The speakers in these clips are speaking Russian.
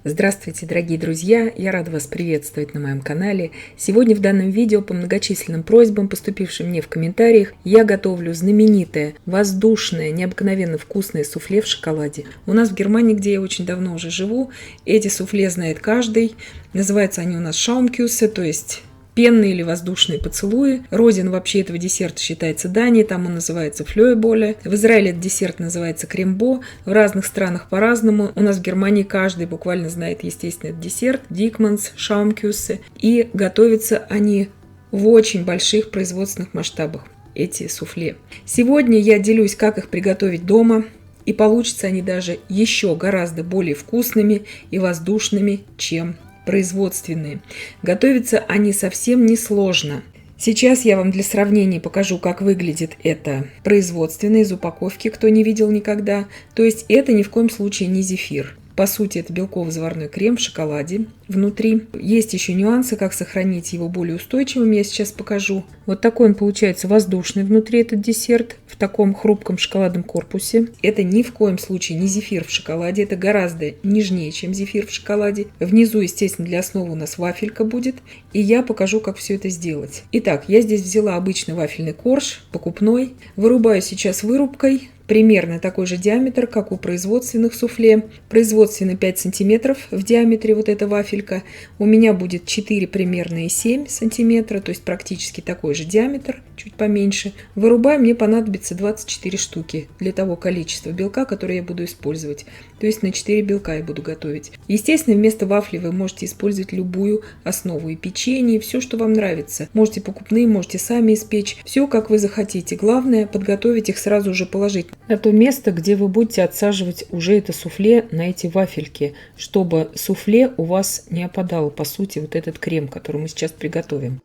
Здравствуйте, дорогие друзья! Я рада вас приветствовать на моем канале. Сегодня в данном видео по многочисленным просьбам, поступившим мне в комментариях, я готовлю знаменитое, воздушное, необыкновенно вкусное суфле в шоколаде. У нас в Германии, где я очень давно уже живу, эти суфле знает каждый. Называются они у нас Schaumküsse, то есть пенные или воздушные поцелуи. Родина вообще этого десерта считается Дания, там он называется флёеболе. В Израиле этот десерт называется крембо. В разных странах по-разному. У нас в Германии каждый буквально знает, естественно, этот десерт. Дикманс, Schaumküsse. И готовятся они в очень больших производственных масштабах, эти суфле. Сегодня я делюсь, как их приготовить дома. И получатся они даже еще гораздо более вкусными и воздушными, чем производственные. Готовятся они совсем несложно. Сейчас я вам для сравнения покажу, как выглядит это производственно из упаковки, кто не видел никогда. То есть это ни в коем случае не зефир. По сути, это белково-заварной крем в шоколаде внутри. Есть еще нюансы, как сохранить его более устойчивым, я сейчас покажу. Вот такой он получается воздушный внутри, этот десерт, в таком хрупком шоколадном корпусе. Это ни в коем случае не зефир в шоколаде, это гораздо нежнее, чем зефир в шоколаде. Внизу, естественно, для основы у нас вафелька будет, и я покажу, как все это сделать. Итак, я здесь взяла обычный вафельный корж, покупной. Вырубаю сейчас вырубкой. Примерно такой же диаметр, как у производственных суфле. Производственный 5 см в диаметре вот эта вафелька. У меня будет 4 примерно и 7 см, то есть практически такой же диаметр, чуть поменьше. Вырубаю, мне понадобится 24 штуки для того количества белка, которое я буду использовать. То есть на 4 белка я буду готовить. Естественно, вместо вафли вы можете использовать любую основу, и печенье, и все, что вам нравится. Можете покупные, можете сами испечь. Все, как вы захотите. Главное, подготовить их сразу же положить на то место, где вы будете отсаживать уже это суфле на эти вафельки, чтобы суфле у вас не опадало, по сути, вот этот крем, который мы сейчас приготовим.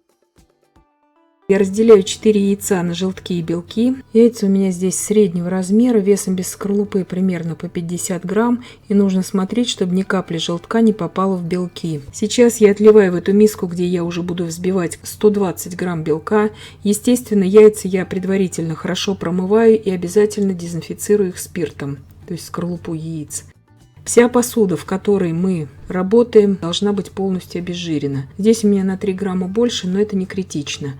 Я разделяю 4 яйца на желтки и белки. Яйца у меня здесь среднего размера, весом без скорлупы примерно по 50 грамм. И нужно смотреть, чтобы ни капли желтка не попало в белки. Сейчас я отливаю в эту миску, где я уже буду взбивать, 120 грамм белка. Естественно, яйца я предварительно хорошо промываю и обязательно дезинфицирую их спиртом, то есть скорлупу яиц. Вся посуда, в которой мы работаем, должна быть полностью обезжирена. Здесь у меня на 3 грамма больше, но это не критично.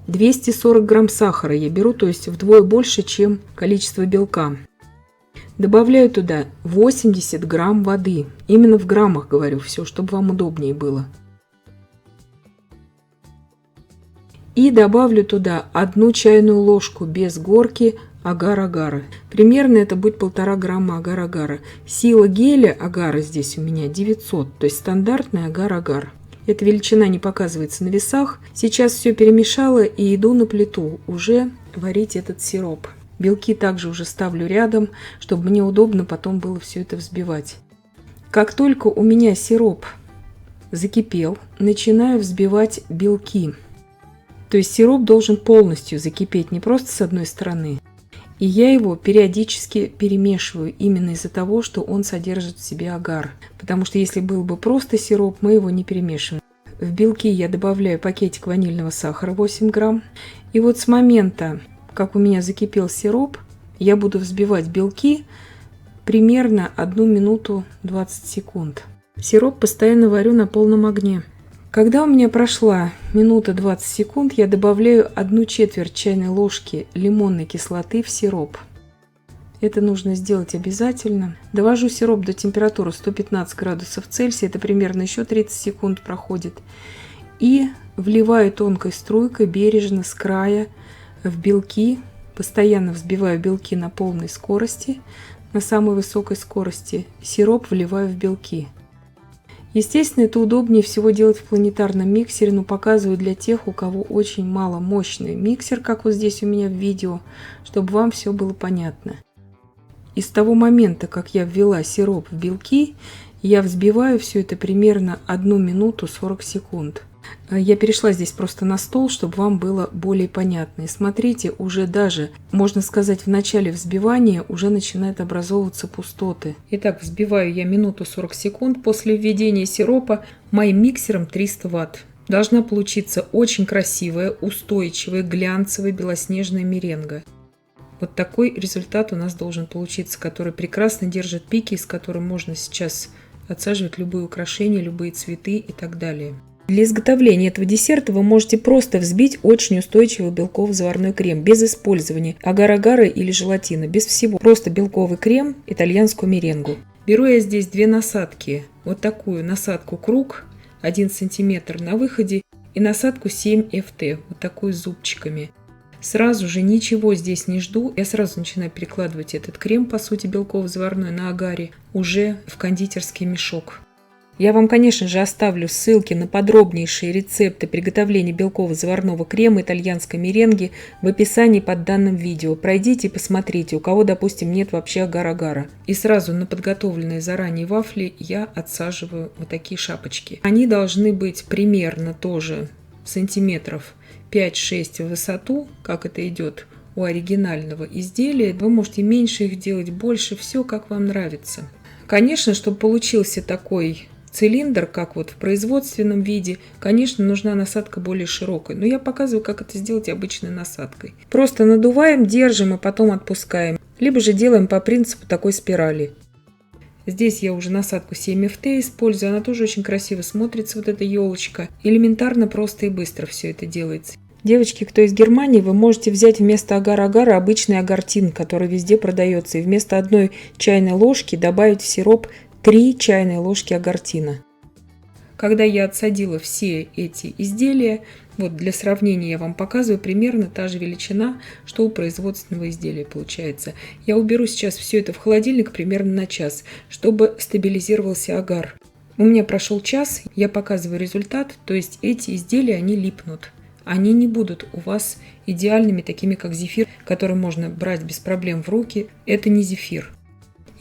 240 грамм сахара я беру, то есть вдвое больше, чем количество белка. Добавляю туда 80 грамм воды. Именно в граммах говорю все, чтобы вам удобнее было. И добавлю туда 1 чайную ложку без горки агар-агара. Примерно это будет 1,5 грамма агар-агара. Сила геля агара здесь у меня 900, то есть стандартный агар-агар. Эта величина не показывается на весах. Сейчас все перемешала и иду на плиту уже варить этот сироп. Белки также уже ставлю рядом, чтобы мне удобно потом было все это взбивать. Как только у меня сироп закипел, начинаю взбивать белки. То есть сироп должен полностью закипеть, не просто с одной стороны. И я его периодически перемешиваю именно из-за того, что он содержит в себе агар. Потому что если был бы просто сироп, мы его не перемешиваем. В белки я добавляю пакетик ванильного сахара 8 грамм. И вот с момента, как у меня закипел сироп, я буду взбивать белки примерно 1 минуту 20 секунд. Сироп постоянно варю на полном огне. Когда у меня прошла минута 20 секунд, я добавляю 1/4 чайной ложки лимонной кислоты в сироп. Это нужно сделать обязательно. Довожу сироп до температуры 115 градусов Цельсия, это примерно еще 30 секунд проходит. И вливаю тонкой струйкой бережно с края в белки. Постоянно взбиваю белки на полной скорости, на самой высокой скорости. Сироп вливаю в белки. Естественно, это удобнее всего делать в планетарном миксере, но показываю для тех, у кого очень мало мощный миксер, как вот здесь у меня в видео, чтобы вам все было понятно. И с того момента, как я ввела сироп в белки, я взбиваю все это примерно 1 минуту 40 секунд. Я перешла здесь просто на стол, чтобы вам было более понятно. И смотрите, уже даже, можно сказать, в начале взбивания уже начинают образовываться пустоты. Итак, взбиваю я минуту 40 секунд после введения сиропа моим миксером 300 Вт. Должна получиться очень красивая, устойчивая, глянцевая, белоснежная меренга. Вот такой результат у нас должен получиться, который прекрасно держит пики, с которым можно сейчас отсаживать любые украшения, любые цветы и так далее. Для изготовления этого десерта вы можете просто взбить очень устойчивый белково-заварной крем без использования агар-агара или желатина, без всего. Просто белковый крем, итальянскую меренгу. Беру я здесь две насадки. Вот такую насадку круг 1 см на выходе и насадку 7 FT, вот такую с зубчиками. Сразу же ничего здесь не жду. Я сразу начинаю перекладывать этот крем, по сути белково-заварной, на агаре уже в кондитерский мешок. Я вам, конечно же, оставлю ссылки на подробнейшие рецепты приготовления белково-заварного крема итальянской меренги в описании под данным видео. Пройдите и посмотрите, у кого, допустим, нет вообще агар-агара. И сразу на подготовленные заранее вафли я отсаживаю вот такие шапочки. Они должны быть примерно тоже сантиметров 5-6 в высоту, как это идет у оригинального изделия. Вы можете меньше их делать, больше, все как вам нравится. Конечно, чтобы получился такой цилиндр, как вот в производственном виде, конечно, нужна насадка более широкая. Но я показываю, как это сделать обычной насадкой. Просто надуваем, держим и потом отпускаем. Либо же делаем по принципу такой спирали. Здесь я уже насадку 7 FT использую. Она тоже очень красиво смотрится, вот эта елочка. Элементарно, просто и быстро все это делается. Девочки, кто из Германии, вы можете взять вместо агар-агара обычный агартин, который везде продается. И вместо 1 чайной ложки добавить в сироп 3 чайные ложки агартина. Когда я отсадила все эти изделия, вот для сравнения я вам показываю примерно та же величина, что у производственного изделия получается. Я уберу сейчас все это в холодильник примерно на час, чтобы стабилизировался агар. У меня прошел час, я показываю результат, то есть эти изделия, они липнут. Они не будут у вас идеальными, такими как зефир, который можно брать без проблем в руки. Это не зефир.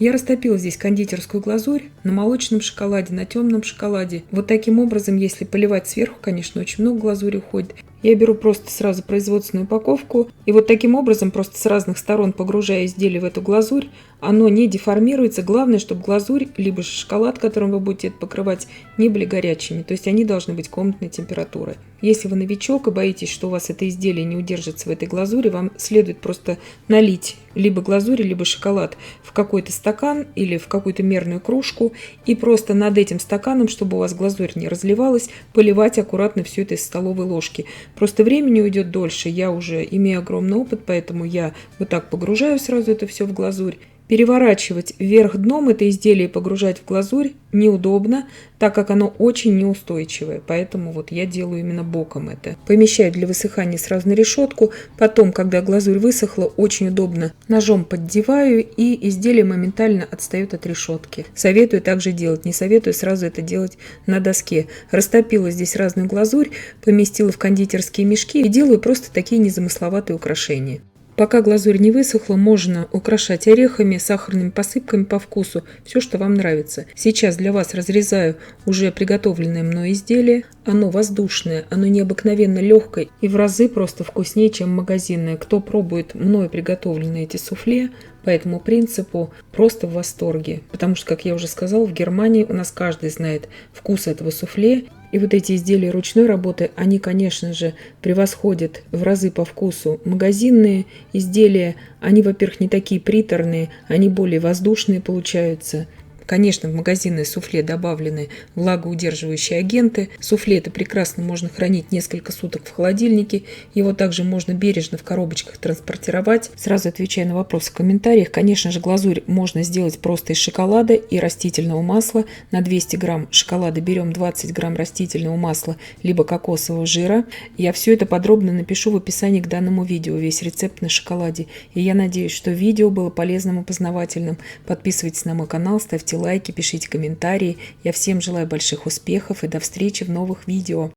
Я растопила здесь кондитерскую глазурь на молочном шоколаде, на темном шоколаде. Вот таким образом, если поливать сверху, конечно, очень много глазури уходит. Я беру просто сразу производственную упаковку и вот таким образом просто с разных сторон погружая изделие в эту глазурь, оно не деформируется. Главное, чтобы глазурь, либо шоколад, которым вы будете это покрывать, не были горячими. То есть они должны быть комнатной температуры. Если вы новичок и боитесь, что у вас это изделие не удержится в этой глазури, вам следует просто налить либо глазурь, либо шоколад в какой-то стакан или в какую-то мерную кружку и просто над этим стаканом, чтобы у вас глазурь не разливалась, поливать аккуратно все это из столовой ложки. Просто времени уйдет дольше, я уже имею огромный опыт, поэтому я вот так погружаю сразу это все в глазурь. Переворачивать вверх дном это изделие и погружать в глазурь неудобно, так как оно очень неустойчивое, поэтому вот я делаю именно боком это. Помещаю для высыхания сразу на решетку, потом, когда глазурь высохла, очень удобно ножом поддеваю и изделие моментально отстает от решетки. Советую также делать, не советую сразу это делать на доске. Растопила здесь разную глазурь, поместила в кондитерские мешки и делаю просто такие незамысловатые украшения. Пока глазурь не высохла, можно украшать орехами, сахарными посыпками по вкусу, все, что вам нравится. Сейчас для вас разрезаю уже приготовленное мной изделие. Оно воздушное, оно необыкновенно легкое и в разы просто вкуснее, чем магазинное. Кто пробует мной приготовленные эти суфле, по этому принципу просто в восторге. Потому что, как я уже сказала, в Германии у нас каждый знает вкус этого суфле. И вот эти изделия ручной работы, они, конечно же, превосходят в разы по вкусу магазинные изделия. Они, во-первых, не такие приторные, они более воздушные получаются. Конечно, в магазинное суфле добавлены влагоудерживающие агенты. Суфле это прекрасно можно хранить несколько суток в холодильнике. Его также можно бережно в коробочках транспортировать. Сразу отвечая на вопрос в комментариях. Конечно же, глазурь можно сделать просто из шоколада и растительного масла. На 200 грамм шоколада берем 20 грамм растительного масла либо кокосового жира. Я все это подробно напишу в описании к данному видео, весь рецепт на шоколаде. И я надеюсь, что видео было полезным и познавательным. Подписывайтесь на мой канал, ставьте лайки, пишите комментарии. Я всем желаю больших успехов и до встречи в новых видео.